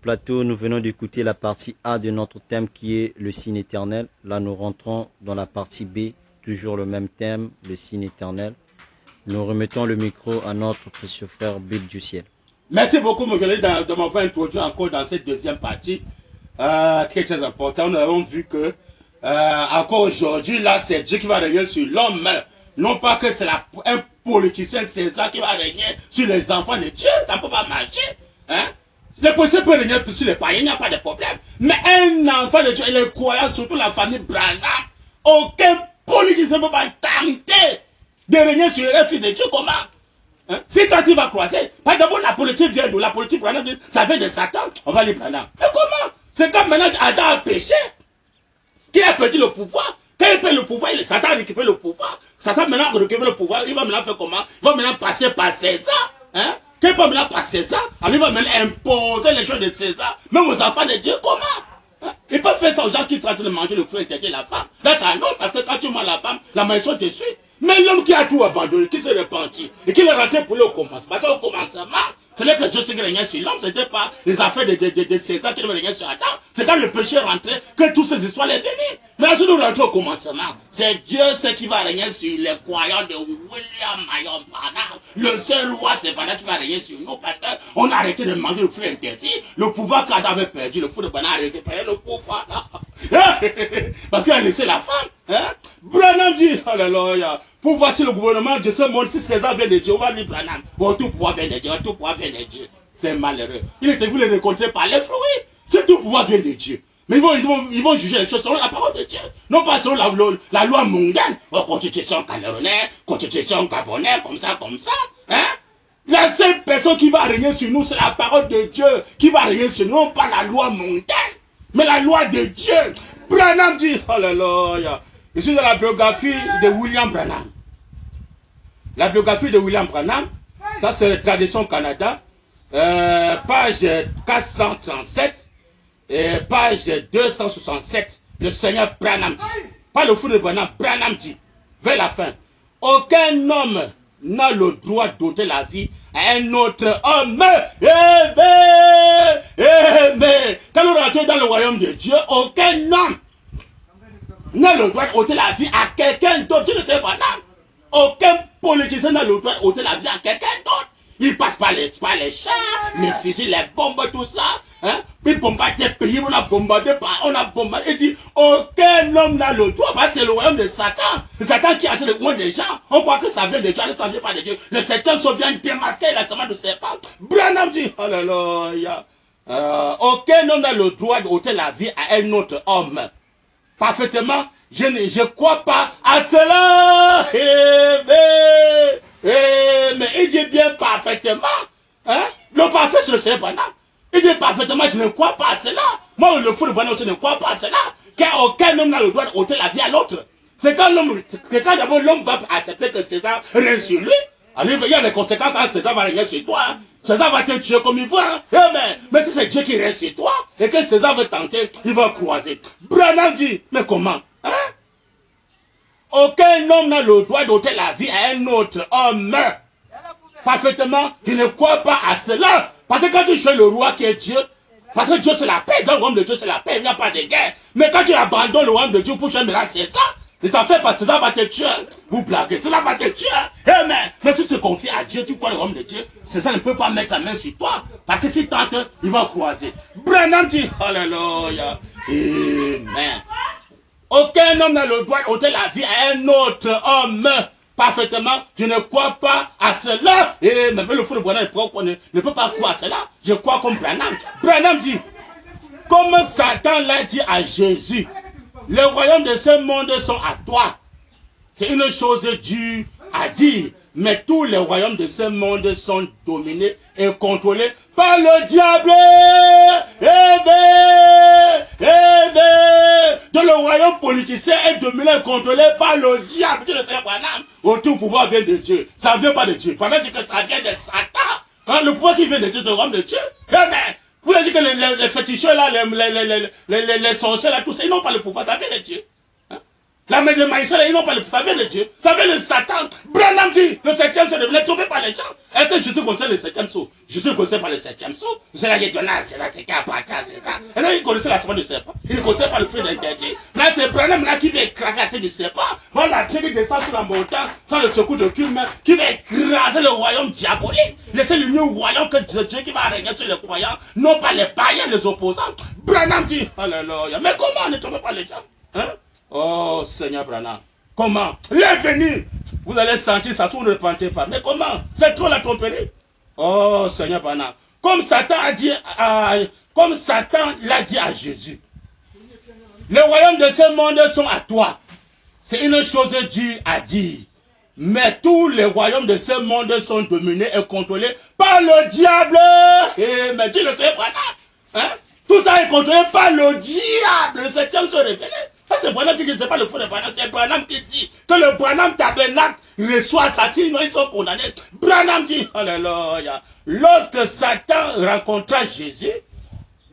plateau, nous venons d'écouter la partie A de notre thème qui est le signe éternel. Là, nous rentrons dans la partie B, toujours le même thème, le signe éternel. Nous remettons le micro à notre précieux frère Bill du ciel. Merci beaucoup, mon collègue, de m'avoir introduit encore dans cette deuxième partie. Très important. Nous avons vu que, encore aujourd'hui, là, c'est Dieu qui va régner sur l'homme. Non pas que c'est un politicien César qui va régner sur les enfants de Dieu. Ça ne peut pas marcher. Hein? Les policiers peuvent régner sur les païens, il n'y a pas de problème. Mais un enfant de Dieu, et les croyants, surtout la famille Branham, aucun politicien ne peut pas tenter de régner sur les fils de Dieu. Comment? Hein? Si quand il va croiser, par d'abord la politique vient d'où? La politique, ça vient de Satan, on va les Branham. Mais comment? C'est comme maintenant Adam a péché, qui a perdu le pouvoir. Quand il perd le pouvoir, Satan a récupéré le pouvoir. Satan maintenant a récupéré le pouvoir, il va maintenant faire comment? Il va maintenant passer par César. Hein? Quand il va maintenant par César, alors il va maintenant imposer les choses de César, même aux enfants de Dieu. Comment? Hein? Il peut faire ça aux gens qui sont en train de manger le fruit interdit de la femme. Là, c'est un autre, parce que quand tu manges la femme, la malédiction te suit. Mais l'homme qui a tout abandonné, qui s'est repenti, et qui est rentré pour lui au commencement, parce qu'au commencement, c'est là que Dieu s'est régné sur l'homme, ce n'était pas les affaires de César qui devaient régner sur Adam, c'est quand le péché est rentré que toutes ces histoires sont venues. Mais là, si nous rentrons au commencement, c'est Dieu qui va régner sur les croyants de William Marion Branham. Le seul roi, c'est Branham qui va régner sur nous, parce qu'on a arrêté de manger le fruit interdit, le pouvoir qu'Adam avait perdu, le fruit de Branham a récupéré le pouvoir. Parce qu'il a laissé la femme. Hein? Branham dit, alléluia, pour voir si le gouvernement de ce monde, si César vient de Dieu, on va dire Branham, bon, tout pouvoir vient de Dieu, tout pouvoir vient de Dieu. C'est malheureux. Il était voulu les rencontrer par les fruits. Si tout pouvoir vient de Dieu. Mais ils vont juger les choses selon la parole de Dieu. Non pas selon la loi mondiale. Oh, constitution camerounaise, constitution gabonaise, comme ça, comme ça. Hein? La seule personne qui va régner sur nous, c'est la parole de Dieu qui va régner sur nous, non pas la loi mondiale, mais la loi de Dieu. Branham dit, alléluia. Je suis dans la biographie de William Branham. La biographie de William Branham, ça c'est Tradition Canada, page 437 et page 267. Le Seigneur Branham dit, pas le fou de Branham, Branham dit, vers la fin, aucun homme n'a le droit d'ôter la vie à un autre homme. Quand nous rentrons dans le royaume de Dieu, aucun homme n'a le droit d'ôter la vie à quelqu'un d'autre. Tu ne sais pas, non? Aucun politicien n'a le droit d'ôter la vie à quelqu'un d'autre. Il passe par les chars, les fusils, les bombes, tout ça. Hein? Puis bombarder des pays, on a bombardé. Il dit, aucun homme n'a le droit, parce que c'est le royaume de Satan. C'est Satan qui a tué le moins des gens. On croit que ça vient de Dieu, ça ne vient pas de Dieu. Le septième son vient démasquer la semence de serpent. Branham dit, alléluia. Aucun homme n'a le droit d'ôter la vie à un autre homme. Parfaitement, je ne crois pas à cela. Mais il dit bien parfaitement. Hein? Le parfait, c'est le Seigneur Branham. Il dit parfaitement, je ne crois pas à cela. Moi, le fou de Branham, je ne crois pas à cela. Car aucun homme n'a le droit d'ôter la vie à l'autre. C'est quand d'abord l'homme va accepter que César règne sur lui. Alors, il y a les conséquences quand César va régner sur toi. Hein. César va te tuer comme il veut. Hein. Mais si c'est Dieu qui règne sur toi, et que César veut tenter, il va croiser. Branham dit, mais comment? Hein? Aucun homme n'a le droit d'ôter la vie à un autre homme. Parfaitement, je ne crois pas à cela. Parce que quand tu cherches le roi qui est Dieu, parce que Dieu c'est la paix, dans le royaume de Dieu c'est la paix, il n'y a pas de guerre. Mais quand tu abandonnes le royaume de Dieu pour chercher, mais là c'est ça. Ne t'en fais pas, cela va te tuer. Vous blaguez, cela va te tuer. Mais si tu te confies à Dieu, tu crois le royaume de Dieu, ça ne peut pas mettre la main sur toi. Parce que s'il tente, il va croiser. Branham dit, alléluia. Amen. Aucun homme n'a le droit d'ôter la vie à un autre homme. Parfaitement, je ne crois pas à cela. Et même le fou de Branham ne peut pas croire à cela. Je crois comme Branham. Branham dit, comme Satan l'a dit à Jésus, les royaumes de ce monde sont à toi. C'est une chose dure à dire. Mais tous les royaumes de ce monde sont dominés et contrôlés par le diable. Donc le royaume politicien est dominé et contrôlé par le diable. Tu le sais, Branham. Tout pouvoir vient de Dieu. Ça ne vient pas de Dieu. Pendant dit que ça vient de Satan. Hein, le pouvoir qui vient de Dieu, c'est le royaume de Dieu. Vous avez dit que les féticheurs là, les sorciers là, tout ça, ils n'ont pas le pouvoir. Ça vient de Dieu. Hein? La main de Maïsel, ils n'ont pas le faveur de Dieu. Ça vient de Satan. Branham dit, le septième saut ne tombé par les gens. Est-ce que Jésus conseille le septième saut? Jésus conseille par le septième saut. C'est là qu'il donne, c'est là, c'est qui appartient, c'est ça. Est-ce qu'il connaissait la semaine du serpent? Il ne conseille pas le fruit d'interdit. Là, c'est Branham là qui va écraser la tête du serpent. Voilà, qui descend sur la montagne, sans le secours de cume, qui va écraser le royaume diabolique. Laissez l'union royaume que Dieu qui va régner sur les croyants, non pas les païens, les opposants. Branham dit, alléluia. Mais comment ne tombez pas les gens? Hein? Oh Seigneur Branham, comment? Il est venu. Vous allez sentir ça si vous ne repentez pas. Mais comment? C'est trop la tromperie. Oh Seigneur Branham. Comme Satan l'a dit à Jésus. Les royaumes de ce monde sont à toi. C'est une chose dure à dire. Mais tous les royaumes de ce monde sont dominés et contrôlés par le diable. Et mais tu le sais, Branham. Hein? Tout ça est contrôlé par le diable. Le septième se révèle. C'est Branham qui dit, c'est pas le faux de Branham, c'est Branham qui dit que le Branham tabernacle reçoit ça, sinon ils sont condamnés. Branham dit, alléluia, lorsque Satan rencontra Jésus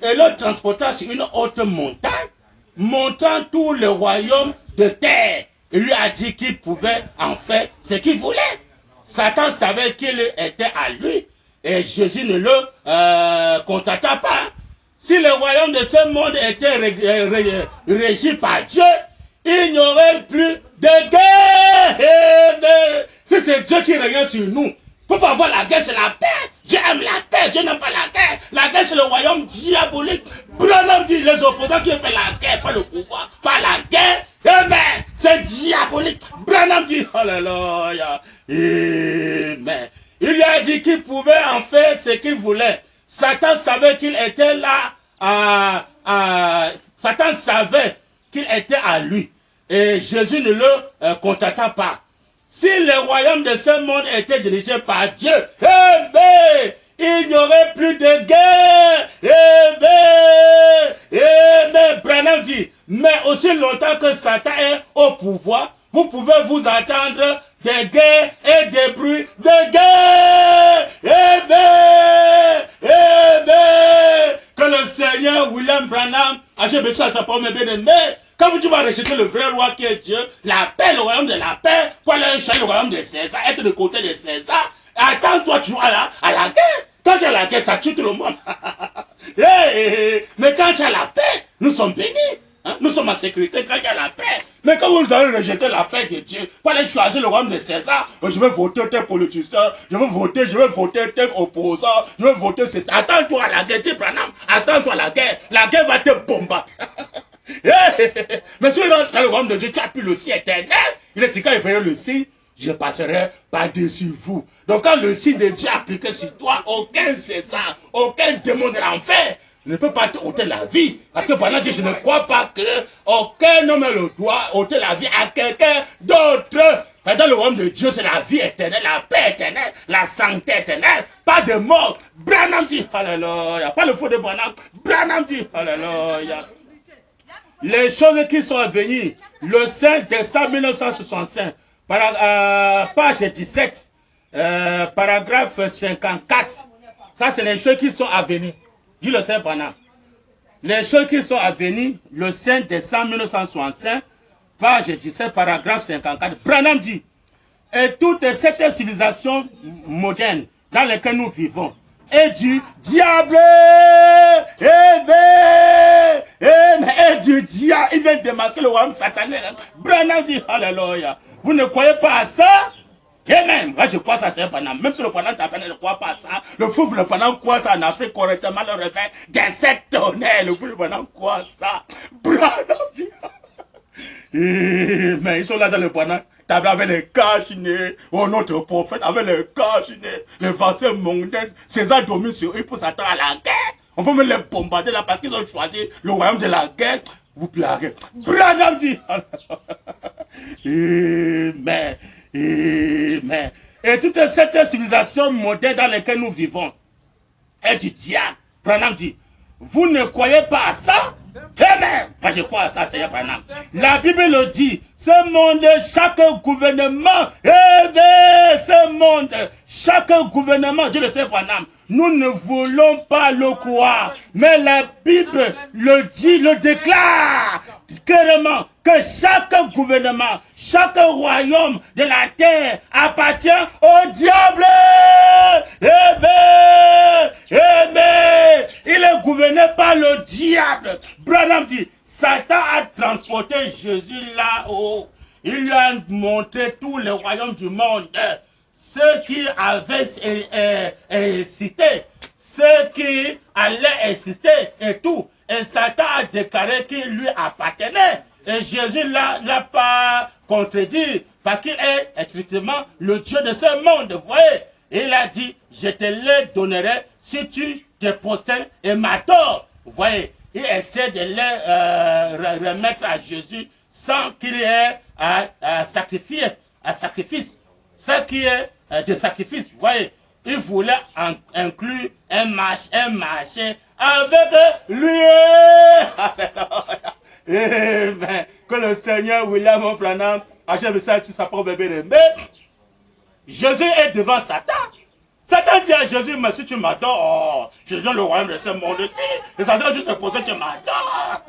et le transporta sur une haute montagne, montrant tout le royaume de terre, il lui a dit qu'il pouvait en faire ce qu'il voulait. Satan savait qu'il était à lui et Jésus ne le contacta pas. Si le royaume de ce monde était régi par Dieu, il n'y aurait plus de guerre. Si c'est Dieu qui règne sur nous, pour pas avoir la guerre, c'est la paix. Dieu aime la paix, Dieu n'aime pas la guerre. La guerre, c'est le royaume diabolique. Branham dit, les opposants qui ont fait la guerre, pas le pouvoir, pas la guerre. Amen. C'est diabolique. Branham dit, alléluia. Amen. Il lui a dit qu'il pouvait en faire ce qu'il voulait. Satan savait qu'il était là Satan savait qu'il était à lui. Et Jésus ne le contacta pas. Si le royaume de ce monde était dirigé par Dieu, il n'y aurait plus de guerre. Branham dit, mais aussi longtemps que Satan est au pouvoir, vous pouvez vous attendre des guerres et des bruits de guerre. Que le Seigneur William Branham, j'ai besoin de sa parole, mes bien-aimés, quand tu vas rejeter le vrai roi qui est Dieu, la paix, le royaume de la paix, pour aller chercher le royaume de César, être de côté de César, attends-toi, tu vois là, à la guerre. Quand tu as la guerre, ça tue tout le monde. Mais quand tu as la paix, nous sommes bénis. Hein? Nous sommes en sécurité quand il y a la paix. Mais quand vous allez rejeter la paix de Dieu, pour aller choisir le royaume de César, je vais voter tel politicien, je vais voter tel opposant, je vais voter César. Attends-toi à la guerre, Dieu Branham, attends-toi à la guerre va te bombarder. Mais si dans le royaume de Dieu, tu as pu le signe éternel, il est dit quand il ferait le signe, je passerai par-dessus vous. Donc quand le signe de Dieu est appliqué sur toi, aucun César, aucun démon de l'enfer ne peut pas te ôter la vie. Parce que pendant que je ne crois pas que aucun homme le doit ôter la vie à quelqu'un d'autre. Dans le royaume de Dieu, c'est la vie éternelle, la paix éternelle, la santé éternelle, pas de mort. Branham dit, alléluia. Pas le faux de Branham. Branham dit, alléluia. Les choses qui sont à venir, le 5 décembre 1965, page 17, paragraphe 54. Ça, c'est les choses qui sont à venir. Dit le Saint Branham. Les choses qui sont à venir, le 5 décembre 1965, page 17, paragraphe 54. Branham dit, et toute cette civilisation moderne dans laquelle nous vivons est du diable. Et du diable. Il vient démasquer le royaume satanique. Branham dit, alléluia. Vous ne croyez pas à ça? Et même, moi je crois ça, c'est un Branham. Même si le Branham t'appelle, ne croit pas à ça. Le fou le Branham croit ça en Afrique correctement, le réveil des 7 tonnerres. Le fou le Branham croit ça. Branham dit. Mais ils sont là dans le Branham. Avec les cachinés, oh notre prophète, avec les cachinés, les vaccins mondains, César domine sur eux pour s'attendre à la guerre. On peut même les bombarder là parce qu'ils ont choisi le royaume de la guerre. Vous plairez. Branham dit. Amen. Amen. Et toute cette civilisation moderne dans laquelle nous vivons est du diable. Branham dit, vous ne croyez pas à ça? Amen. Moi je crois à ça, Seigneur Branham. La Bible le dit, ce monde, chaque gouvernement, ce monde, chaque gouvernement, Dieu le sait Branham, nous ne voulons pas le croire. Mais la Bible le dit, le déclare, clairement que chaque gouvernement, chaque royaume de la terre appartient au diable. Amen. Amen. Il est gouverné par le diable. Branham dit, Satan a transporté Jésus là-haut. Il lui a montré tous les royaumes du monde. Ceux qui avaient cité, ceux qui allaient exister et tout. Et Satan a déclaré qu'il lui appartenait. Et Jésus l'a pas contredit parce qu'il est effectivement le Dieu de ce monde. Vous voyez? Et il a dit, je te les donnerai si tu te prosternes et m'adores. Vous voyez? Il essaie de les remettre à Jésus sans qu'il ait à sacrifier, à sacrifice. Ce qui est de sacrifice, vous voyez, il voulait inclure un marché avec lui. Amen. Que le Seigneur William Branham achève ça sur sa propre bébé. Mais Jésus est devant Satan. Satan dit à Jésus, mais si tu m'adores, je donne le royaume de ce monde-ci. Et Satan juste pour ça que tu m'adores.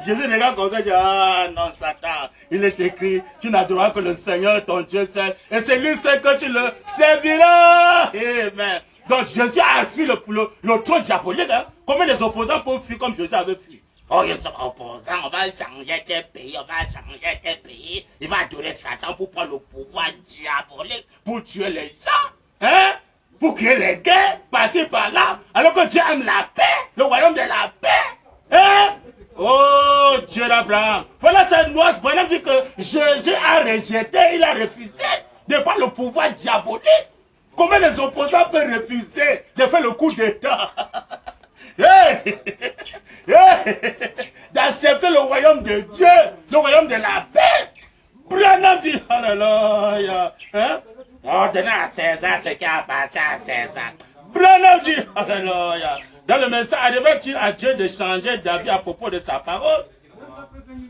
Jésus regarde comme ça et dit, ah non Satan, il est écrit, tu n'adoreras que le Seigneur ton Dieu seul, et c'est lui seul que tu le serviras. Amen. Donc Jésus a fui le trône diabolique. Hein. Combien les opposants peuvent fuir comme Jésus avait fui? Oh, ils sont opposants, on va changer tes pays, on va changer tes pays. Il va adorer Satan pour prendre le pouvoir diabolique, pour tuer les gens, hein? Pour créer les guerres, passer par là, alors que Dieu aime la paix, le royaume de la paix, hein? Oh, Dieu d'Abraham. Voilà cette nuance. Branham dit que Jésus a rejeté, il a refusé de prendre le pouvoir diabolique. Comment les opposants peuvent refuser de faire le coup d'État? D'accepter le royaume de Dieu, le royaume de la paix. Branham dit, alléluia. Hein? Ordonnez à César ce qui appartient à César. Branham dit, alléluia. Dans le message, arrivait-il à Dieu de changer d'avis à propos de sa parole?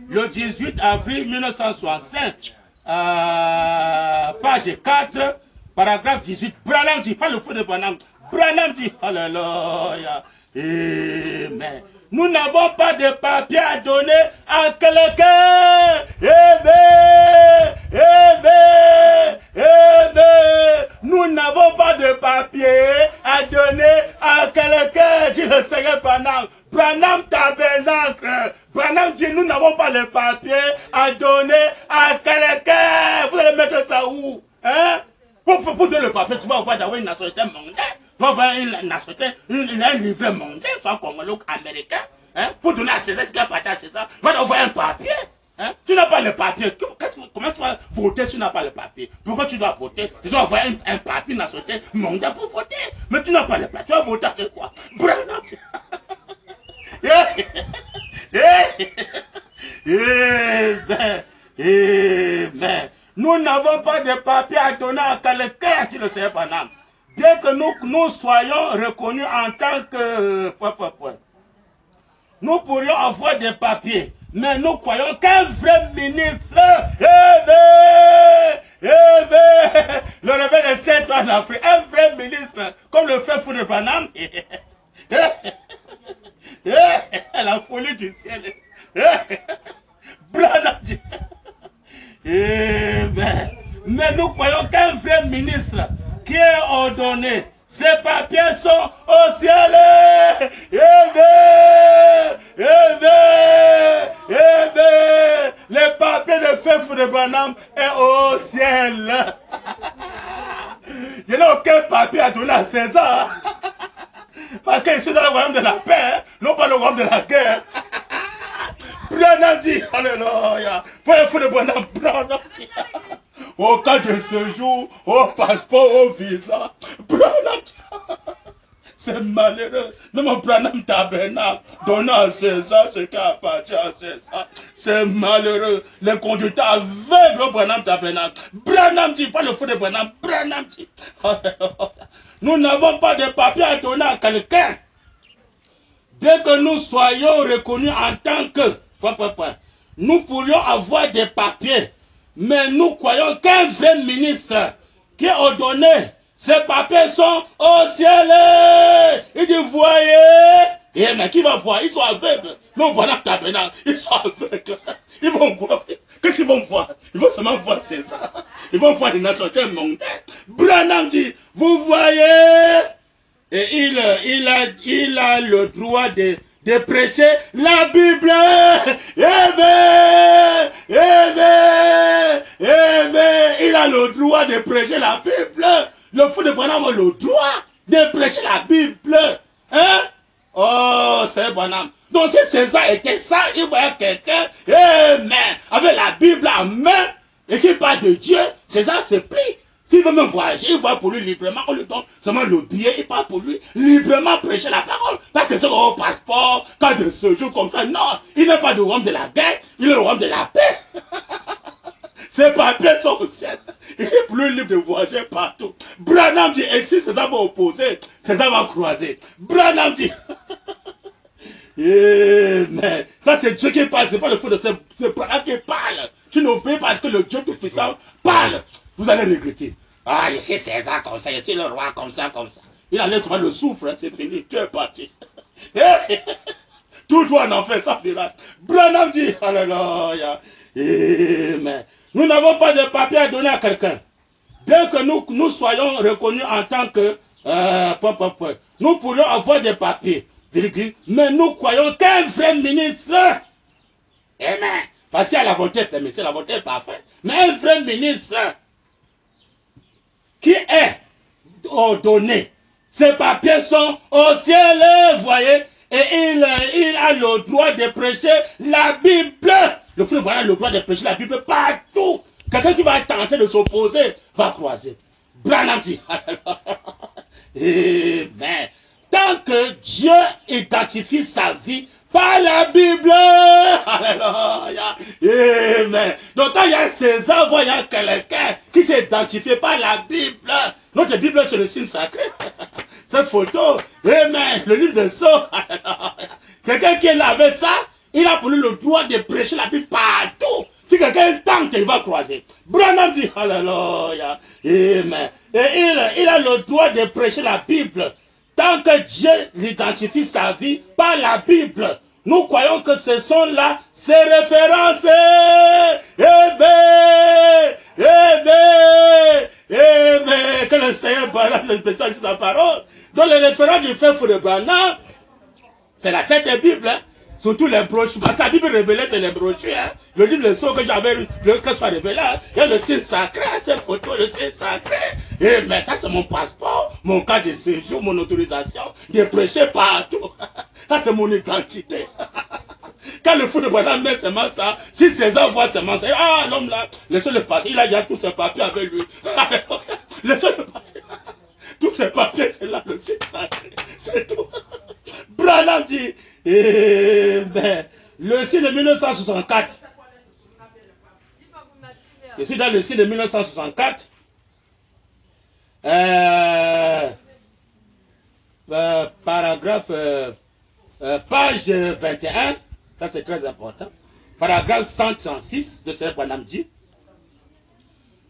Le 18 avril 1965, page 4, paragraphe 18, Branham dit, pas le feu de Branham, Branham dit, alléluia, amen. Nous n'avons pas de papier à donner à quelqu'un. Amen. Amen. Amen. Nous n'avons pas de papier à donner à quelqu'un, dit le Seigneur Branham. Branham Tabernacle. Branham dit, nous n'avons pas de papier à donner à quelqu'un. Vous allez mettre ça où? Hein? Pour donner le papier, tu vas avoir d'avoir une nationalité mondiale. Tu vas avoir une nationalité, un livret mondial, soit congolais ou américain. Hein? Pour donner à César ce qui appartient à César, tu vas avoir un papier. Hein? Tu n'as pas le papier. Comment tu vas voter si tu n'as pas le papier? Pourquoi tu dois voter? Tu dois avoir un papier, une nationalité mondiale pour voter. Mais tu n'as pas le papier. Tu vas voter avec quoi? Branham. Amen. Nous n'avons pas de papier à donner à quelqu'un qui le sait pas. Bien que nous soyons reconnus en tant que... Nous pourrions avoir des papiers, mais nous croyons qu'un vrai ministre, le réveil des saints en Afrique, un vrai ministre, comme le fait Foudre Branham, la folie du ciel, Branham dit, mais nous croyons qu'un vrai ministre qui est ordonné, ces papiers sont au ciel. Les papiers de feu de Branham est au ciel. Il n'y a aucun papier à donner à César. Parce qu'ils sont dans le royaume de la paix, non pas le royaume de la guerre. Branham dit, alléluia. Pour le feu de Branham, Branham dit. Au cas de séjour, au passeport, au visa, Branham, c'est malheureux. Non, mon Branham Tabernacle, donnant à César ce qui appartient à César, c'est malheureux. Les conducteurs aveugles au Branham Tabernacle. Branham dit, pas le feu de Branham, Branham dit. Nous n'avons pas de papier à donner à quelqu'un. Dès que nous soyons reconnus en tant que, nous pourrions avoir des papiers. Mais nous croyons qu'un vrai ministre qui est ordonné, ces papiers sont au ciel. Il dit, voyez, Et mais qui va voir? Ils sont aveugles. Non, voilà, tabernacle, ils sont aveugles. Ils vont voir. Qu'est-ce qu'ils vont voir? Ils vont seulement voir César. Ils vont voir les nations mondaines. Branham dit, vous voyez? Et il a le droit de prêcher la Bible. Il a le droit de prêcher la Bible. Le fou de Branham a le droit de prêcher la Bible. Hein? Oh, c'est Branham. Donc si César était ça, il voyait quelqu'un, avec la Bible en main, et qu'il parle de Dieu, César se plie. S'il veut même voyager, il va pour lui librement, on lui donne seulement le billet, il part pour lui librement prêcher la parole. Pas que ce au passeport, quand de séjour comme ça, non, il n'est pas le roi de la guerre, il est le roi de la paix. Ses papiers sont au ciel. Il est plus libre de voyager partout. Branham dit, et si César va opposer, César va croiser. Branham dit, mais ça c'est Dieu qui parle, c'est pas le fou de c'est Branham qui parle. Tu n'obéis pas parce que le Dieu Tout-Puissant parle. Vous allez regretter. Ah, je suis César comme ça, je suis le roi comme ça, comme ça. Il enlève souvent le souffle, hein, c'est fini, tu es parti. Tout doit en faire ça, là. Branham dit, alléluia. Mais nous n'avons pas de papier à donner à quelqu'un. Bien que nous soyons reconnus en tant que nous pourrions avoir des papiers, mais nous croyons qu'un vrai ministre, amen, parce qu'il y a la volonté permissive, la volonté est parfaite, mais un vrai ministre qui est ordonné, ses papiers sont au ciel, voyez, et il a le droit de prêcher la Bible. Le frère Branham a le droit de prêcher la Bible partout. Quelqu'un qui va tenter de s'opposer va croiser. Branham dit, mais tant que Dieu identifie sa vie par la Bible, alléluia, amen. Donc quand il y a César, il y a quelqu'un qui s'est identifié par la Bible. Notre Bible, c'est le signe sacré. Cette photo, amen, le livre de Sceaux, quelqu'un qui est là avec ça, il a pour lui le droit de prêcher la Bible partout. Si quelqu'un tente, il va croiser. Branham dit, alléluia, amen. Et il a le droit de prêcher la Bible. Tant que Dieu identifie sa vie par la Bible, nous croyons que ce sont là ses références. Que le Seigneur Branham le message de sa parole. Donc les références du frère de Branham, c'est la Sainte Bible. Hein? Surtout les brochures. Parce que la Bible révélée, c'est les brochures. Hein? Le livre de Sceaux que j'avais lu, que soit révélé, hein? Il y a le signe sacré, cette photo, le signe sacré. Mais ça, c'est mon passeport, mon cas de séjour, mon autorisation de prêcher partout. Ça, c'est mon identité. Quand le fou de Branham met seulement ça, si César voit seulement ça, ah, l'homme là, laissez-le passer, il a déjà tous ses papiers avec lui. Laissez-le passer. Tous ces papiers, c'est là le signe sacré. C'est tout. Branham dit, le signe de 1964. Je suis dans le signe de 1964. Paragraphe, page 21. Ça, c'est très important. Paragraphe 136 de ce Branham dit.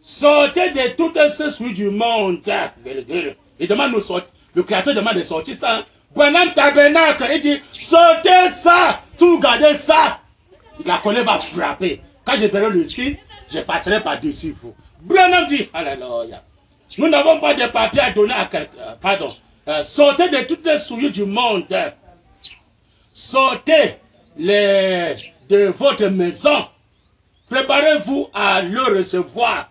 Sortez de toutes ces suites du monde. Il demande nous sortir. Le Créateur demande de sortir ça. Hein? Branham Tabernacle, il dit, sortez ça. Si vous gardez ça, la colère va frapper. Quand je verrai le signe, je passerai par-dessus vous. Branham dit, alléluia. Nous n'avons pas de papier à donner à quelqu'un. Pardon. Sortez de toutes les souillures du monde. Sortez de votre maison. Préparez-vous à le recevoir.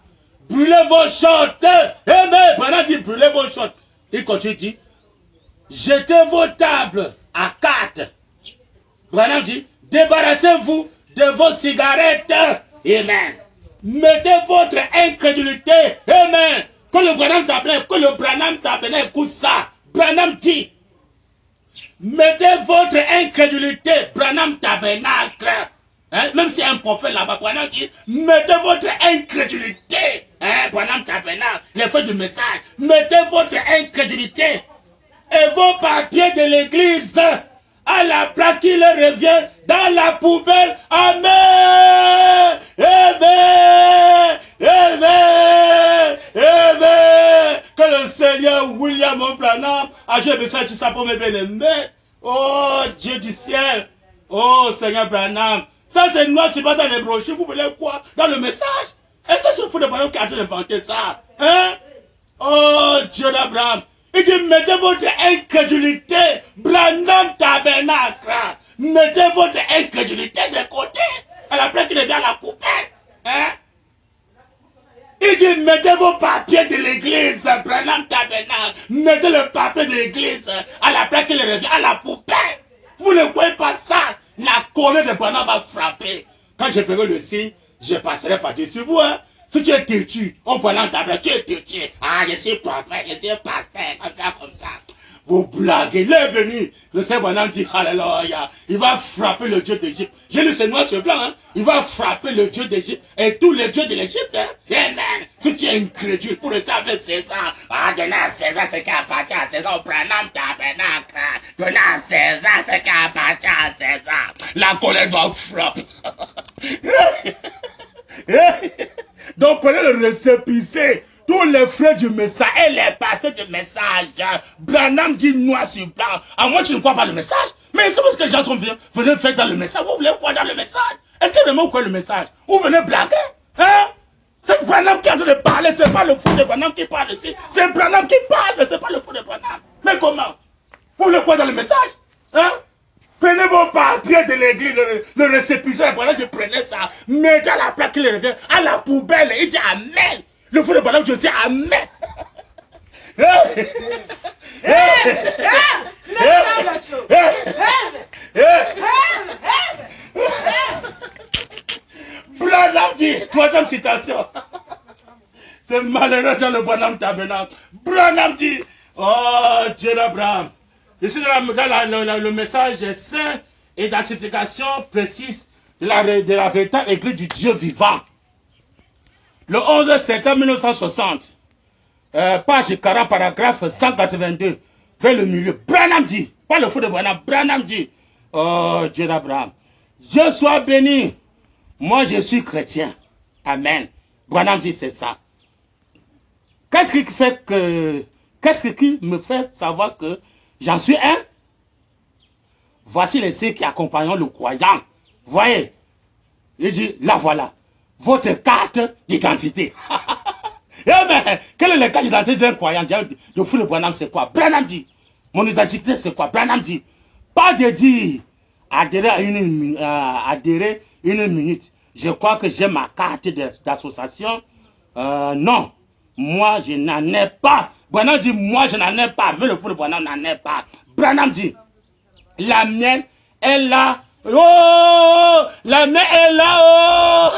Brûlez vos shorts. Amen. Branham dit, brûlez vos shorts. Il continue, dit, jetez vos tables à cartes. Branham dit, débarrassez-vous de vos cigarettes. Amen. Mettez votre incrédulité. Amen. Que le Branham Tabernacle écoute ça. Branham dit, mettez votre incrédulité. Branham Tabernacle. Hein? Même si un prophète là-bas, Branham dit, mettez votre incrédulité. Hein? Branham Tabernacle, les feux du message. Mettez votre incrédulité. Et vos papiers de l'église à la place qui leur revient dans la poubelle. Amen. Amen. Amen. Amen. Que le Seigneur William Branham, âgé de ça pour mes bien-aimés. Oh Dieu du ciel. Oh Seigneur Branham. Ça c'est noir, c'est pas dans les brochures. Vous voulez quoi? Dans le message? Est-ce que c'est le fou de Branham qui a en train d'inventer ça? Hein? Oh Dieu d'Abraham. Il dit mettez votre incrédulité. Branham Tabernacle. Mettez votre incrédulité de côté. À la place qu'il devient à la poubelle. Hein? Il dit, mettez vos papiers de l'église, Branham Tabernacle. Mettez le papier de l'église à la place qu'il revient à la poubelle. Vous ne croyez pas ça? La colère de Branham va frapper. Quand je ferai le signe, je passerai par-dessus vous. Hein? Si tu es têtu, on Branham Tabernacle, tu es têtu. Ah, je suis prophète, je suis pasteur, comme ça, comme ça. Vous blaguez, il est venu. Le Seigneur Branham dit, alléluia, il va frapper le Dieu d'Égypte. J'ai lu ce noir sur blanc, hein. Il va frapper le Dieu d'Égypte et tous les dieux de l'Égypte. Hein. Amen. Si tu es incrédule pour rester avec César, donner à César ce qui appartient à César, Branham Tabernacle. Donner à César ce qui appartient à César. La colère doit frapper. Donc prenez le récépissé. Tous les frères du message et les pasteurs du message, Branham dit noir sur blanc. À moi, tu ne crois pas le message. Mais c'est parce que les gens sont venus faire dans le message. Vous voulez quoi dans le message? Est-ce que vraiment vous croyez le message? Vous venez blaguer? Hein? C'est Branham qui est en train de parler. C'est pas le fou de Branham qui parle ici. C'est Branham qui parle, mais c'est pas le fou de Branham. Mais comment? Vous voulez quoi dans le message? Hein? Prenez vos papiers de l'église, le récépissé, voilà, je prenais ça. Mettez à la plaque qu'il revient, à la poubelle. Il dit Amen. Le fou de Branham, je dis Amen. Branham dit, troisième citation. C'est malheureux dans le Branham Tabernacle. Branham dit, oh Dieu d'Abraham. Je suis dans le message saint, identification précise de la véritable église du Dieu vivant. Le 11 septembre 1960, page 40, paragraphe 182, vers le milieu. Branham dit, pas le fou de Branham, Branham dit, oh Dieu d'Abraham, Dieu soit béni, moi je suis chrétien. Amen. Branham dit c'est ça. Qu'est-ce qui me fait savoir que j'en suis un? Voici les signes qui accompagnent le croyant. Voyez, il dit, là voilà, votre carte d'identité. Eh ben, quelle est la carte d'identité d'un croyant? Le fou de Branham, c'est quoi? Branham dit, mon identité, c'est quoi? Branham dit, pas de dire, adhérer une minute. Je crois que j'ai ma carte d'association. Non, moi, je n'en ai pas. Branham dit, moi, je n'en ai pas. Mais le fou de Branham n'en est pas. Branham dit, la mienne est là. Oh, la mienne est là. Oh.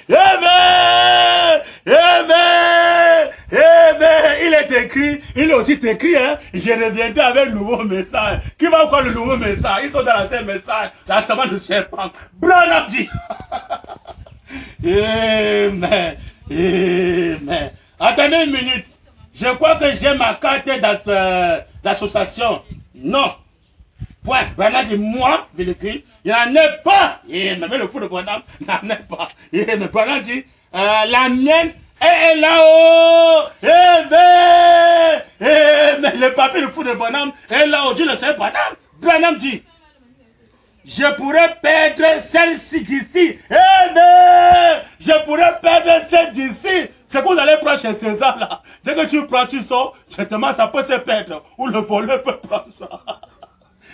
Amen. Amen. Amen. Il est écrit, il est aussi écrit, hein, je reviendrai avec un nouveau message. Qui va encore le nouveau message? Ils sont dans la semaine message, la semaine du serpent. Branham dit. Amen. Amen. Attendez une minute. Je crois que j'ai ma carte d'association. Non. Point. Branham dit, moi, je l'écris, il n'en est pas. Même le fou de Branham n'en est pas. Mais Branham dit, la mienne est là-haut. Mais le papier du fou de Branham est là-haut. Dieu le sait, Branham. Branham dit, je pourrais perdre celle-ci d'ici. Je pourrais perdre celle d'ici. C'est que vous allez prendre chez César là. Dès que tu prends, tu sors, certainement ça peut se perdre. Ou le voleur peut prendre ça.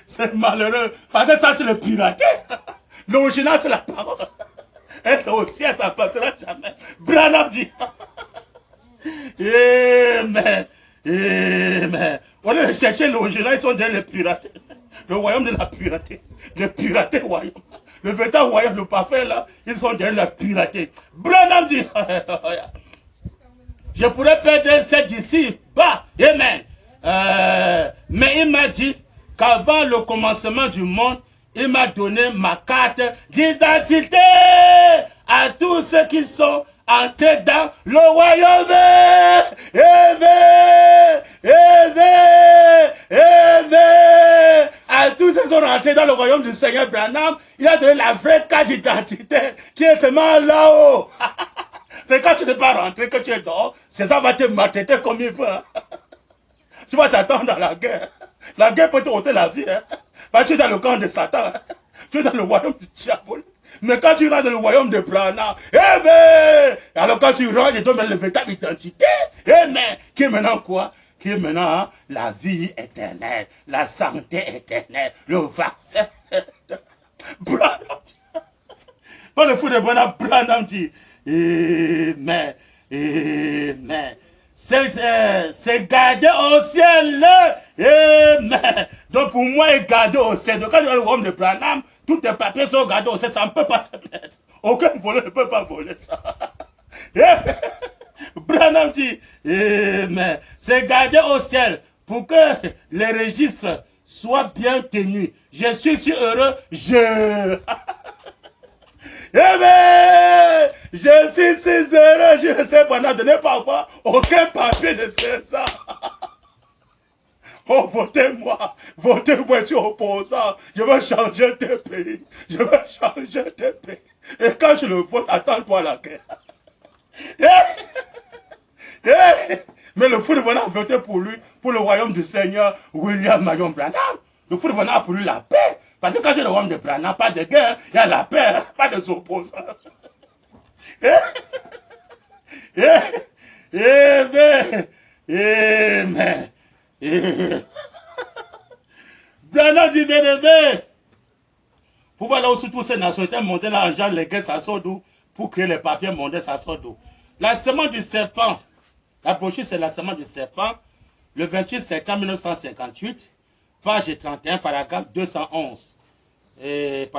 C'est malheureux. Parce que ça, c'est le piraté. L'original, c'est la parole. Et c'est au ciel, ça ne passera jamais. Branham dit. Amen. Amen. On est chercher l'original, ils sont déjà les piratés. Le royaume de la piraté. Le piraté royaume. Le véritable royaume, le parfait là, ils sont déjà la piraté. Branham dit. Je pourrais perdre cette d'ici. Bah, amen. Mais il m'a dit qu'avant le commencement du monde, il m'a donné ma carte d'identité à tous ceux qui sont entrés dans le royaume. À tous ceux qui sont rentrés dans le royaume du Seigneur Branham, il a donné la vraie carte d'identité qui est seulement là-haut. C'est quand tu n'es pas rentré, que tu es dehors, César va te maltraiter comme il veut. Tu vas t'attendre dans la guerre. La guerre peut te ôter la vie. Hein. Parce que tu es dans le camp de Satan. Hein. Tu es dans le royaume du diable. Mais quand tu rentres dans le royaume de Branham, eh ben, alors quand tu rentres, ils donnent la véritable identité. Eh ben, qui est maintenant quoi? Qui est maintenant hein, la vie éternelle, la santé éternelle, le vaccin. Branham. Pas le fou de Branham, Branham dit, mais, c'est gardé au ciel. Mais, donc pour moi, est gardé au ciel. Donc quand tu vas le royaume de Branham, tous tes papiers sont gardés au ciel, ça ne peut pas se perdre. Aucun voleur ne peut pas voler ça. Branham dit, mais c'est gardé au ciel pour que les registres soient bien tenus. Je suis si heureux, eh bien, je suis si heureux, je ne sais pas, de ne pas avoir aucun papier de César. Oh, votez-moi, je suis opposant, je veux changer de pays, je veux changer de pays. Et quand je le vote, attends-toi la guerre. Mais le fou de Branham a voté pour lui, pour le royaume du Seigneur William Marion Branham. Le fou de Branham a pour lui la paix. Parce que quand j'ai le royaume de Branham, pas de guerre, il y a la paix, pas de opposants. Branham dit bien aimé. Pour voir là où toutes ces nationalités montaient l'argent, les guerres, ça sort d'où? Pour créer les papiers mondains, ça sort d'où? La semence du serpent. La brochure, c'est la semence du serpent. Le 28 septembre 1958, page 31, paragraphe 211. Et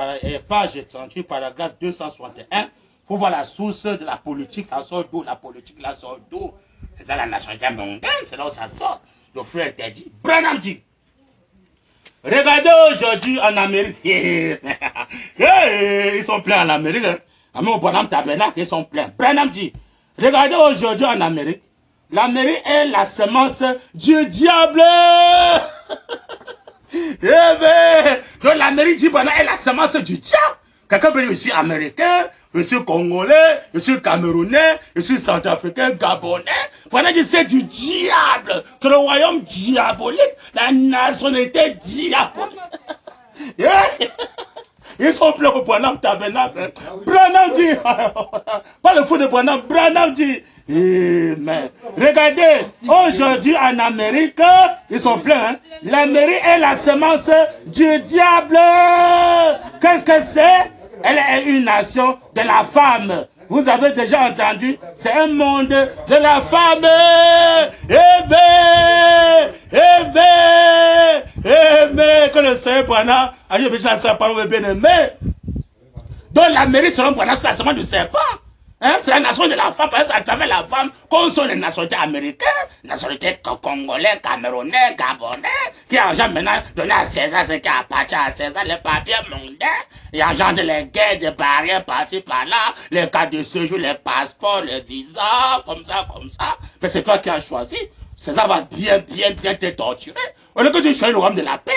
page 38, paragraphe 261. Pour voir la source de la politique, ça sort d'où? La politique, là, sort d'où? C'est dans la nationalité mondaine, c'est là où ça sort. Le frère interdit. Branham dit. Regardez aujourd'hui en Amérique. Ils sont pleins en Amérique. Même au Branham Tabernacle, ils sont pleins. Branham dit. Regardez aujourd'hui en Amérique. L'Amérique est la semence du diable. Eh bien, donc l'Amérique dit Branham est la semence du diable. Quelqu'un peut dire, je suis américain, je suis congolais, je suis camerounais, je suis centrafricain, gabonais. Branham dit c'est du diable. C'est le royaume diabolique, la nationalité diabolique. Ils sont pleins au Branham Tabernacle. Branham dit, pas le fou de Branham, Branham dit, mais regardez, aujourd'hui en Amérique, ils sont pleins. Hein? L'Amérique est la semence du diable. Qu'est-ce que c'est? Elle est une nation de la femme. Vous avez déjà entendu, c'est un monde de la femme. Que le Seigneur Branham a dit, ça parle bien aimé. Donc l'Amérique, selon Branham, c'est la semence du serpent. Hein? C'est la nation de la femme, parce qu'à travers la femme, qu'on sont les nationalités américaines, nationalités congolais, camerounais, gabonais, qui engendrent maintenant donné à César ce qui appartient à César, les papiers mondains, et engendrent les guerres, des barrières par-ci, par-là, les cartes de séjour, les passeports, les visas, comme ça. Mais c'est toi qui as choisi. César va bien te torturer. Au lieu que tu choisis le royaume de la paix,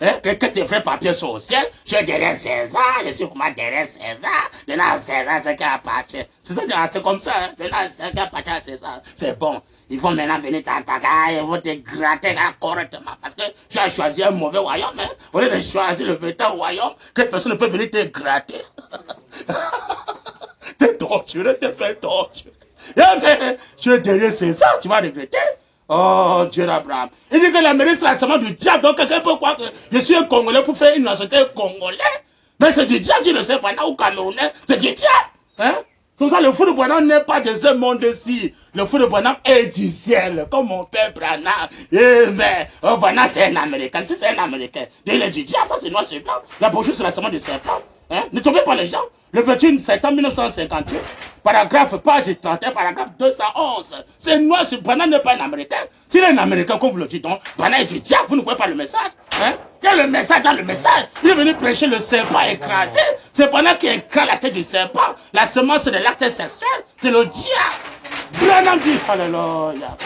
hein, que tes vrais papiers sont au ciel, je suis derrière César, je suis vraiment derrière César, maintenant César c'est qui appartient. C'est comme ça, hein, maintenant c'est qui appartient à César, c'est bon. Ils vont maintenant venir t'attaquer, ils vont te gratter correctement, parce que tu as choisi un mauvais royaume, hein, au lieu de choisir le véritable royaume, que personne ne peut venir te gratter. Te torturer, te faire torturer. Mais tu es derrière César, tu vas regretter. Oh, Dieu d'Abraham. Il dit que l'Amérique, c'est la semence du diable. Donc, quelqu'un peut croire que je suis un Congolais pour faire une nationalité congolais. Mais c'est du diable, je ne sais pas, ou Camerounais. C'est du diable. Hein? Comme ça, le fou de Branham n'est pas de ce monde-ci. Le fou de Branham est du ciel, comme mon père Branham. Mais, Branham, c'est un Américain. Si c'est un Américain, il est du diable, ça c'est noir, c'est blanc. La brochure, c'est la semence du serpent. Hein? Ne tombez pas les gens. Le 21 septembre 1958, paragraphe, page 31, paragraphe 211. C'est noir, ce Branham n'est pas un Américain. S'il est un Américain, comme vous le dites, donc, Branham est du diable, vous ne voyez pas le message. Hein? Il y a le message dans le message. Il est venu prêcher le serpent écrasé. C'est Branham qui écrase la tête du serpent. La semence de l'acte sexuel, c'est le diable. Branham dit, alléluia.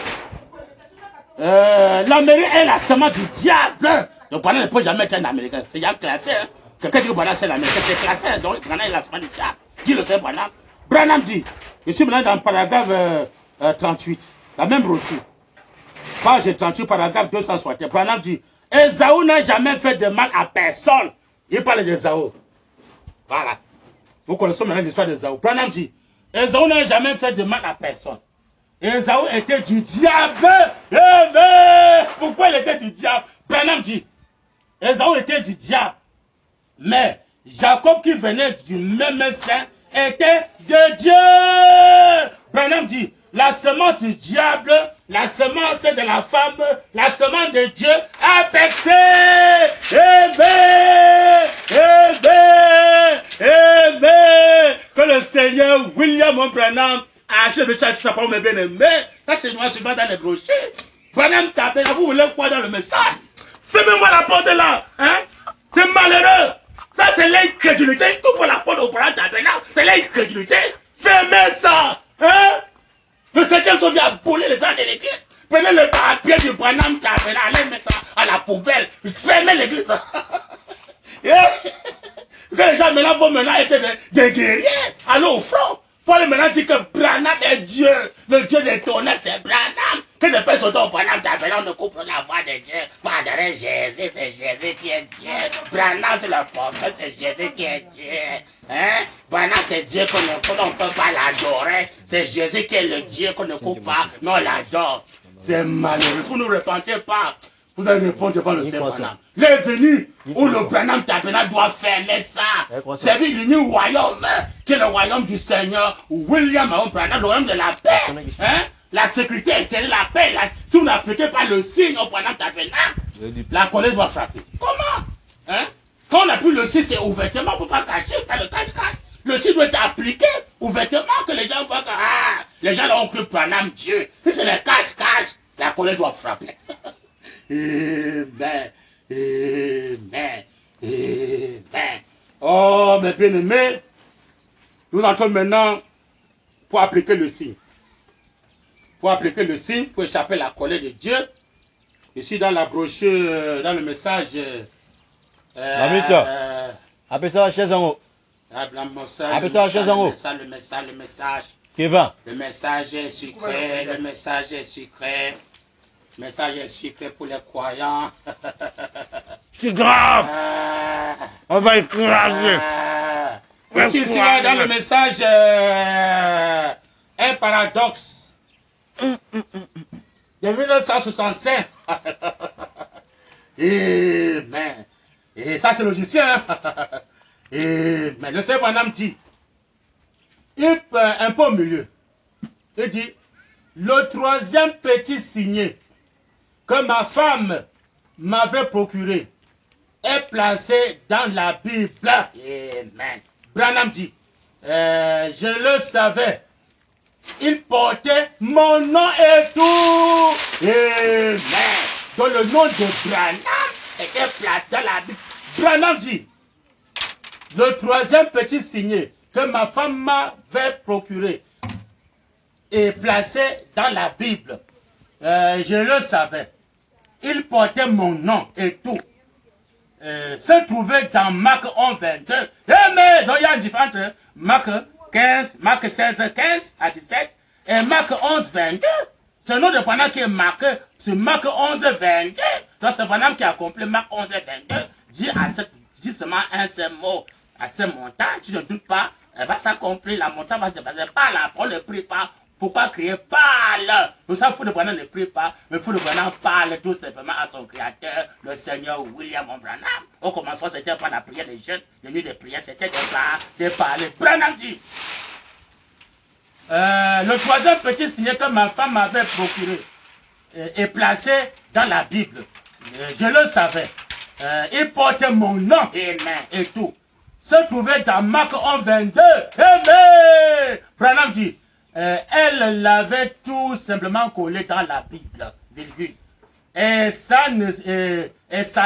L'Amérique est la semence du diable. Donc Branham ne peut jamais être un Américain. C'est bien classé. Hein? Quelqu'un dit que Branham c'est l'Américain, c'est classé. Donc Branham est la semence du diable. Dit le Seigneur Branham. Branham dit, je suis maintenant dans le paragraphe 38, la même brochure. Page 38, paragraphe 260. Branham dit, Esaü n'a jamais fait de mal à personne. Il parle d'Esaü. Voilà. Vous connaissez maintenant l'histoire d'Esaü. Branham dit, Esaü n'a jamais fait de mal à personne. Esaü était du diable. Pourquoi il était du diable? Branham dit, Esaü était du diable. Mais Jacob qui venait du même sein était de Dieu. Branham dit, la semence du diable, la semence de la femme, la semence de Dieu a percé. Que le Seigneur William Branham a acheté le message, ça me bien aimé. Ça c'est noir souvent dans les brochures. Branham t'appelle, vous voulez quoi dans le message? Fermez-moi la porte là, hein? C'est malheureux. Ça c'est l'incrédulité. Ouvre la porte au Branham tabernacle, c'est l'incrédulité. Fermez ça, hein? Le septième son vient bouler les gens de l'église. Prenez le papier du Branham tabernacle, allez mettre ça à la poubelle. Fermez l'église. Les gens maintenant vont maintenant être des guerriers. Allez au front. Paul maintenant dit que Branham est Dieu. Le Dieu des tonnerres, c'est Branham. Que les personnes sont au Branham tabernacle, on ne coupe la voix de Dieu. Padre Jésus, c'est Jésus qui est Dieu. Branham, c'est le prophète, c'est Jésus qui est Dieu. Hein? Branham, c'est Dieu qu'on ne peut pas l'adorer. C'est Jésus qui est le Dieu qu'on ne coupe pas, mais on l'adore. C'est malheureux. Vous ne repentez pas. Vous allez répondre devant le Seigneur Branham. Il est venu où le Branham tabernacle doit fermer ça. C'est l'unique royaume, qui est le royaume du Seigneur William Branham, le royaume de la paix. Hein? La sécurité intérieure, la paix. Si vous n'appliquez pas le signe au Branham tabernacle, la colère doit frapper. Comment? Hein? Quand on n'a plus le signe, c'est ouvertement, on ne peut pas cacher, pas le cache-cache. Le signe doit être appliqué ouvertement, que les gens voient que les gens ont cru Branham Dieu. Si c'est le cache-cache, la colère doit frapper. Amen. Amen. Amen. Oh, mes bien-aimés, nous entrons maintenant pour appliquer le signe. Pour appliquer le signe, pour échapper à la colère de Dieu. Ici, dans la brochure, dans le message. Appelle ça la chaise en haut. Appelle ça la chaise en haut. Le message. Qui va? Le message est sucré. Le message est sucré. Le message est sucré pour les croyants. C'est grave. On va écraser. Ici, dans le message, un paradoxe. De 1965. Amen. Et ça, c'est logicien. Mais le Seigneur Branham dit, un peu au milieu, il dit, le troisième petit signet que ma femme m'avait procuré est placé dans la Bible. Amen. Branham dit, je le savais. Il portait mon nom et tout. Amen. Donc le nom de Branham était placé dans la Bible. Branham dit, le troisième petit signet que ma femme m'avait procuré est placé dans la Bible. Je le savais. Il portait mon nom et tout. Se trouvait dans Marc 11, 22. Mais donc il y a une différence entre Marc 15, Marc 16, 15 à 17 et Marc 11, 22. Ce nom de Branham qui est marqué sur Marc 11, 22. Donc c'est Branham qui a accompli Marc 11, 22. Dis seulement un seul mot à ce montant, tu ne doutes pas, elle va s'accomplir, la montagne va se passer. Parle, on ne prie pas. Pourquoi crier? Parle. Pour ça, Fou de Branham ne prie pas, mais Fou de Branham parle tout simplement à son créateur, le Seigneur William Branham. Au commencement, c'était pas la prière des jeunes, le nuit de prière, c'était de parler. Branham dit, le troisième petit signet que ma femme m'avait procuré est placé dans la Bible. Je le savais. Il portait mon nom et tout. Se trouvait dans Marc 11, 22. Amen. Branham dit, elle l'avait tout simplement collé dans la Bible, virgule. Et ça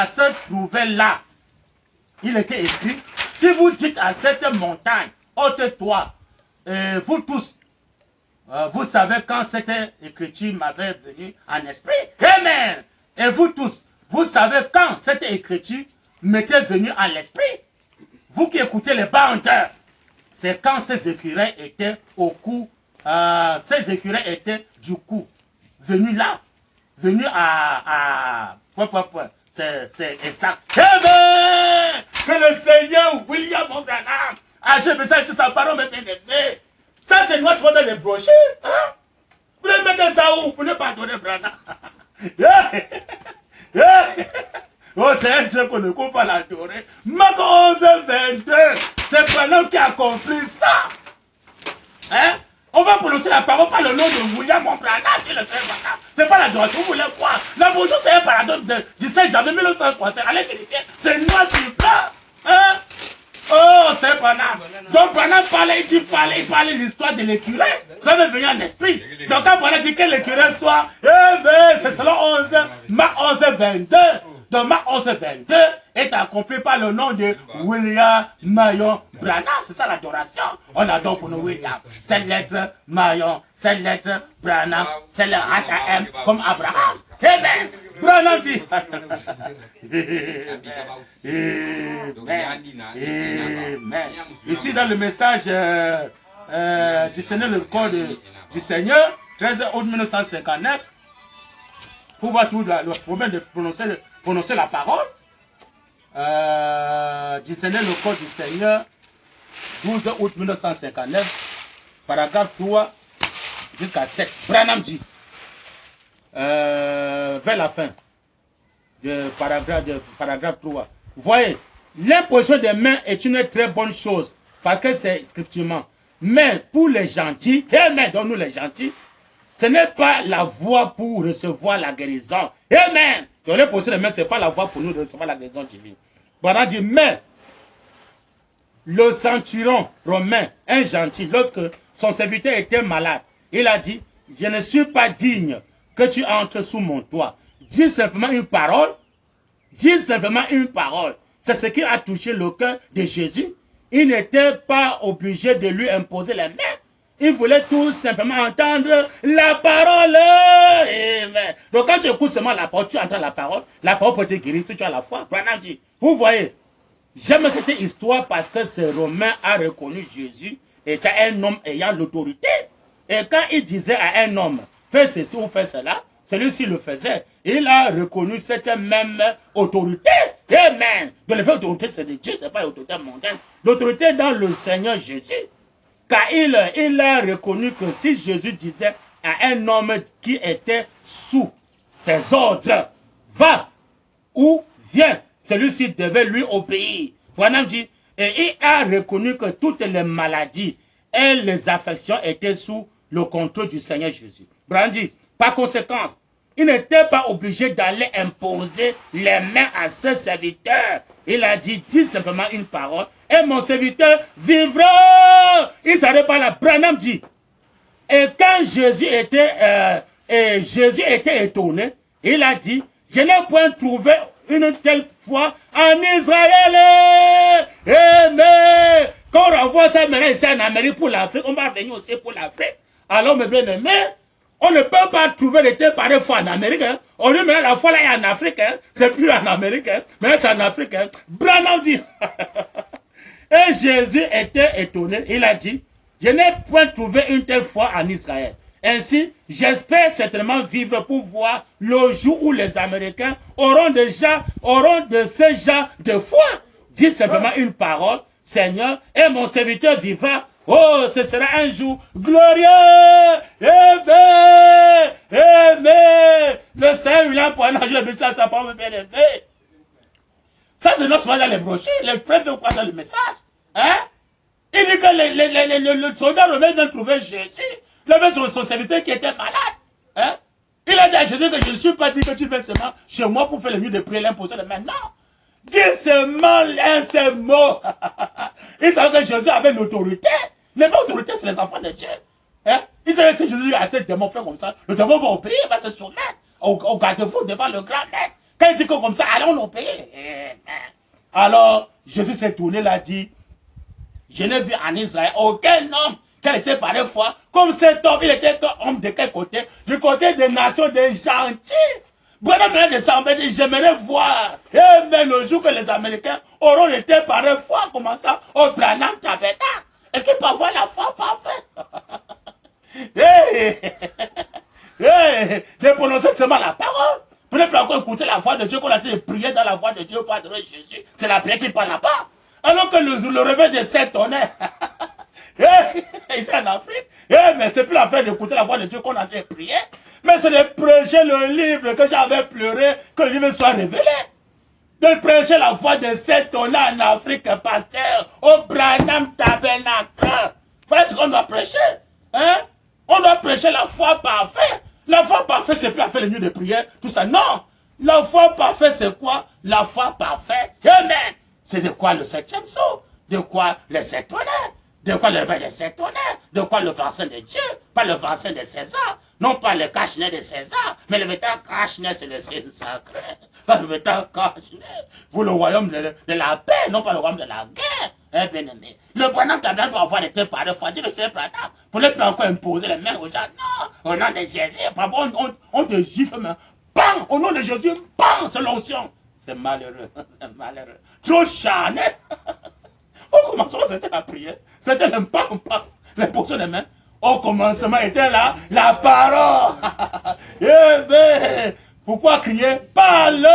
se trouvait là. Il était écrit, si vous dites à cette montagne, ôte-toi, vous tous, vous savez quand cette écriture m'avait venu en esprit. Amen. Et vous tous, vous savez quand cette écriture m'était venue en l'esprit. Vous qui écoutez les bandes, c'est quand ces écureuils étaient au cou, ces écureuils étaient du coup venus là, venus à point. C'est exact. Eh bien, que le Seigneur William Branham a j'ai besoin sur sa parole, mes bien-aimés. Ça, c'est moi, c'est dans les brochures. Hein? Vous allez mettre ça où pour ne pas donner Branham? Oh, c'est un Dieu qu'on ne peut pas l'adorer. Marc 11, 22. C'est Branham qui a compris ça. Hein? On va prononcer la parole par le nom de William Branham. C'est pas l'adoration, vous voulez quoi? La bonjour, c'est un paradoxe du 16 janvier 1960. Allez vérifier. C'est noir sur blanc. Hein? Oh, c'est Branham. Donc Branham parlait, il parlait l'histoire de l'écureuil. Ça veut venir en esprit. Donc quand Branham dit que l'écureuil soit, eh bien, c'est selon 11, Marc 11, 22. Donc Marc 11, 22 est accompli par le nom de William Marion Branham. C'est ça l'adoration. On adore pour nous William. Cette lettre Marion, cette lettre Branham, c'est le H-A-M comme Abraham. Amen. Branham dit. Amen. Ici dans le message du Seigneur, le corps du Seigneur, 13 août 1959, pour voir tout le problème de prononcer la parole. Du Seigneur, le corps du Seigneur, 12 août 1959, paragraphe 3 jusqu'à 7. Branham dit, vers la fin de paragraphe 3, voyez, l'imposition des mains est une très bonne chose, parce que c'est scripturement. Mais pour les gentils, amen, donne-nous les gentils, ce n'est pas la voie pour recevoir la guérison. Amen. Donc l'imposition des mains, ce n'est pas la voie pour nous de recevoir la guérison divine. Branham dit, mais le centurion romain, un gentil, lorsque son serviteur était malade, il a dit, je ne suis pas digne que tu entres sous mon toit. Dis simplement une parole. Dis simplement une parole. C'est ce qui a touché le cœur de Jésus. Il n'était pas obligé de lui imposer les mains. Il voulait tout simplement entendre la parole. Amen. Donc quand tu écoutes seulement la parole, tu entends la parole peut te guérir si tu as la foi. Branham dit, vous voyez, j'aime cette histoire parce que ce Romain a reconnu Jésus était un homme ayant l'autorité. Et quand il disait à un homme, fais ceci ou fais cela, celui-ci le faisait. Il a reconnu cette même autorité. Amen. Donc le fait d'autorité, c'est de Dieu, ce n'est pas l'autorité mondaine. L'autorité dans le Seigneur Jésus. Car il a reconnu que si Jésus disait à un homme qui était sous ses ordres, va ou viens, celui-ci devait lui obéir. Branham dit, et il a reconnu que toutes les maladies et les affections étaient sous le contrôle du Seigneur Jésus. Branham dit, par conséquent, il n'était pas obligé d'aller imposer les mains à ses serviteurs. Il a dit, dis simplement une parole et mon serviteur vivra. Il ne s'arrête pas là. Branham dit, et quand Jésus était étonné, il a dit, je n'ai point trouvé une telle foi en Israël. Mais quand on renvoie ça maintenant ici en Amérique pour l'Afrique, on va venir aussi pour l'Afrique. Alors mes bien-aimés, on ne peut pas trouver de telle pareille foi en Amérique. Hein. On dit maintenant la foi là est en Afrique. Hein. C'est plus en Amérique. Hein. Maintenant c'est en Afrique. Hein. Branham dit. Et Jésus était étonné. Il a dit, je n'ai point trouvé une telle foi en Israël. Ainsi, j'espère certainement vivre pour voir le jour où les Américains auront de ce genre de foi. Dis simplement une parole, Seigneur, et mon serviteur vivra. Oh, ce sera un jour glorieux. Amen. Amen. Le Seigneur, il a pour un ange de sa parole bien élevé. Ça, c'est notre dans les brochures. Les frères veulent quoi dans le message? Hein? Il dit que le soldat romain vient trouver Jésus. Il avait son serviteur qui était malade. Hein? Il a dit à Jésus que je ne suis pas dit que tu fais seulement chez moi pour faire le mieux de prier l'imposer de main. Non. Dis seulement un seul mot. Il savait que Jésus avait l'autorité. L'autorité, c'est les enfants de Dieu. Hein? Il savait que si Jésus a été démon fait comme ça, le démon va obéir, il va se soumettre au garde-fou devant le grand maître. Quand il dit que comme ça, allons l'obéir. Alors, Jésus s'est tourné, il a dit, je n'ai vu en Israël aucun homme qui était pareil foi, comme cet homme, il était homme de quel côté? Du côté des nations des gentils. Branham de ça, j'aimerais voir, mais le jour que les Américains auront été pareil foi, comment ça, au Branham tabernacle. Est-ce qu'ils peuvent voir la foi parfaite? De prononcer seulement la parole. Peut-être encore écouter la voix de Dieu, qu'on a de prier dans la voix de Dieu pour adorer Jésus. C'est la prière qui parle là-bas. Alors que le réveil des 7 tonnerres, ici en Afrique, mais c'est plus la peine d'écouter la voix de Dieu qu'on a de prier. Mais c'est de prêcher le livre que j'avais pleuré, que le livre soit révélé. De prêcher la voix de 7 tonnerres en Afrique, pasteur, au Branham Tabernacle. Voilà ce qu'on doit prêcher. Hein? On doit prêcher la foi parfaite. La foi parfaite, c'est plus à faire les nuits de prière, tout ça. Non. La foi parfaite, c'est quoi? La foi parfaite. Amen. C'est de quoi le 7e saut? De quoi les 7 tonnerres? De quoi le réveil des 7 tonnerres? De quoi le vaccin de Dieu? Pas le vaccin de César. Non pas le cache-nez de César. Mais le véritable cache-nez, c'est le Saint sacré. Le véritable cache-nez pour le royaume de la paix, non pas le royaume de la guerre. Eh bien aimé, le Branham Tabernacle doit avoir été par deux fois. Dit le Seigneur Branham, pour ne plus encore imposer les mains aux gens. Non, au nom de Jésus, on te gifle, mais bang, au nom de Jésus, bang, c'est l'onction. C'est malheureux, c'est malheureux. Trop charnel. Au commencement, c'était la prière. C'était le bang, bang, l'imposition des mains. Au commencement était là, la parole. Eh bien, pourquoi crier? Parle.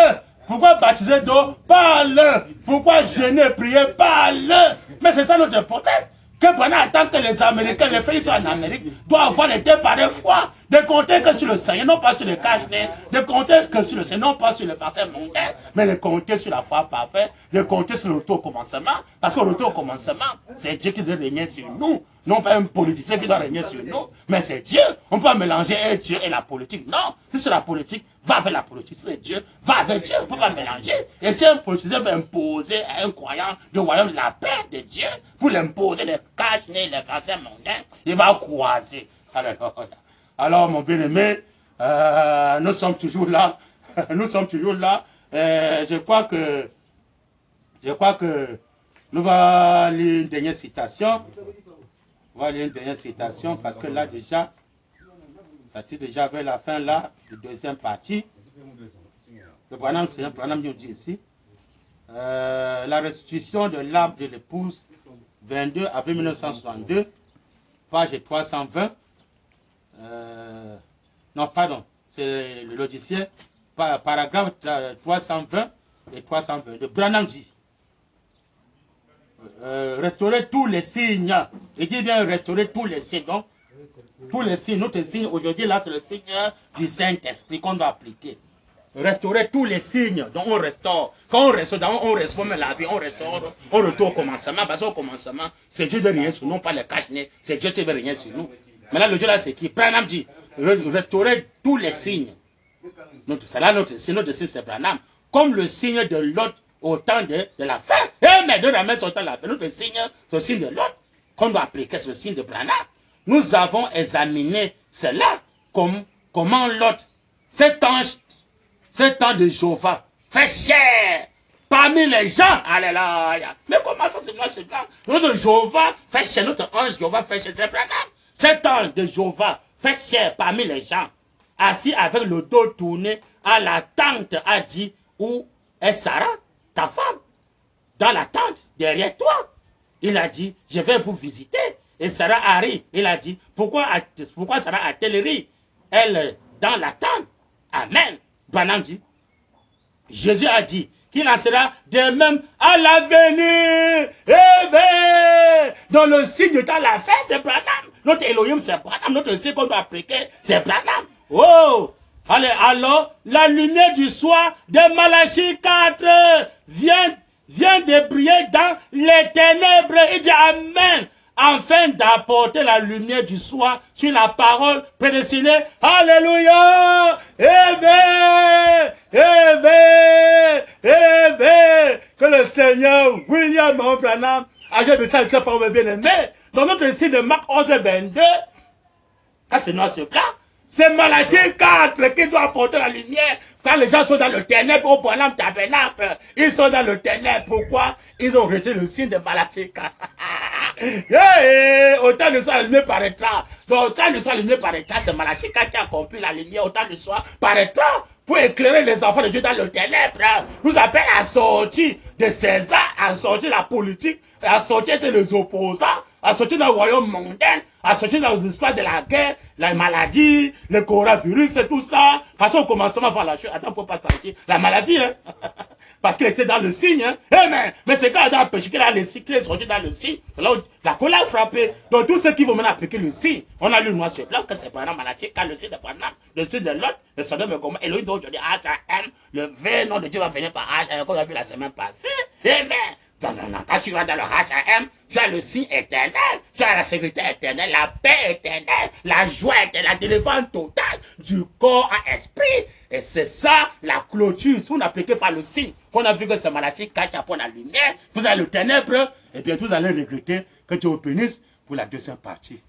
Pourquoi baptiser d'eau? Parle. Pourquoi jeûner, prier? Parle. Mais c'est ça notre hypothèse. Que pendant tant que les Américains, les frères qui sont en Amérique, doivent avoir les deux par deux fois, de compter que sur le Seigneur, non pas sur le cache-nez, de compter que sur le Seigneur, non pas sur le passé mondain, mais de compter sur la foi parfaite, de compter sur le retour au commencement, parce que le retour au commencement, c'est Dieu qui doit régner sur nous, non pas un politicien qui doit régner sur nous, mais c'est Dieu. On peut pas mélanger Dieu et la politique. Non, si c'est la politique, va avec la politique. Si c'est Dieu, va avec Dieu. On ne peut pas mélanger. Et si un politicien veut imposer à un croyant du royaume de la paix de Dieu, pour l'imposer les cache-nez, les passés mondains, il va croiser. Alors, mon bien-aimé, nous sommes toujours là. Nous sommes toujours là. Je crois que nous allons lire une dernière citation. On va lire une dernière citation parce que là déjà, ça tire déjà vers la fin là, du deuxième partie. Le Branham, c'est un Branham nous dit ici. La restitution de l'âme de l'épouse, 22 avril 1962, page 320. Non, pardon, c'est le logiciel, paragraphe 320 et 322. Branham dit, restaurer tous les signes. Il dit bien restaurer tous les signes. Donc, tous les signes, notre signe aujourd'hui, là, c'est le signe du Saint-Esprit qu'on doit appliquer. Restaurer tous les signes. Donc, on restaure. Quand on restaure, on restaure la vie, on restaure, on retourne au commencement. Parce qu'au commencement, c'est Dieu de rien sur nous, pas le cache-nez. C'est Dieu qui veut rien sur nous. Mais là, le Dieu là, c'est qui? Branham dit, restaurer tous les signes. C'est là notre signe c'est Branham. Comme le signe de l'autre au temps de la fin. Eh, mais de la main au temps de la fin. Notre signe, c'est le signe de l'autre. Qu'on doit appliquer, c'est le signe de Branham. Nous avons examiné cela. Comment l'autre, cet ange de Jéhovah, fait chair parmi les gens. Alléluia. Mais comment ça, c'est noir, c'est blanc? Notre Jéhovah fait chair, notre ange Jéhovah fait chair, c'est Branham. Cet ange de Jéhovah fait chair parmi les gens. Assis avec le dos tourné à la tente, a dit, où est Sarah, ta femme? Dans la tente, derrière toi. Il a dit, je vais vous visiter. Et Sarah a ri. Il a dit, pourquoi Sarah a-t-elle ri? Elle, dans la tente. Amen. Branham dit, Jésus a dit qu'il en sera de même à l'avenir. Eh bien, dans le signe dans la fin, c'est Branham. Notre Elohim, c'est Branham. Notre signe qu'on doit appliquer, c'est Branham. Oh! Allez, alors, la lumière du soir de Malachie 4 vient de briller dans les ténèbres. Il dit Amen. Afin d'apporter la lumière du soir sur la parole prédestinée. Alléluia! Amen! Amen! Amen! Que le Seigneur William Branham ajoute ça avec sa parole bien-aimée. Dans notre récit de Marc 11 et 22, quand c'est noir sur blanc, c'est Malachie 4 qui doit apporter la lumière. Quand les gens sont dans le ténèbre, au Branham Tabernacle, ils sont dans le ténèbre. Pourquoi? Ils ont rejeté le signe de Malachie 4. Autant de soir, la lumière paraîtra. Donc, autant de soir, la lumière paraîtra. C'est Malachie 4 qui a accompli la lumière. Autant de soir paraîtra pour éclairer les enfants de Dieu dans le ténèbre. Nous appelle à sortir de César, à sortir la politique, à sortir des opposants, à sortir dans le royaume mondain, à sortir dans l'histoire de la guerre, la maladie, le coronavirus et tout ça. Parce qu'au commencement, avant la chute, attends, pour pas sentir la maladie, hein. Parce qu'il était dans le signe, hein. Mais c'est quand Adam a péché qu'il a le signe, qu'il est sorti dans le signe. C'est là où la colère a frappé. Donc tous ceux qui vont maintenant appliquer le signe, on a lu noir sur blanc que c'est pendant maladie, quand le signe de pendant, le signe de l'autre, le Sodome et Gomorrhe, Elohim d'aujourd'hui, H-A-M, le vrai nom de Dieu va venir par H, comme on a vu la semaine passée. Quand tu vas dans le H.A.M, tu as le signe éternel, tu as la sécurité éternelle, la paix éternelle, la joie éternelle, la délivrance totale du corps à esprit. Et c'est ça la clôture. Si vous n'appliquez pas le signe, qu'on a vu que c'est Malachie, quand tu apprends la lumière, vous avez le ténèbre, et bien vous allez regretter que Dieu vous bénisse pour la deuxième partie.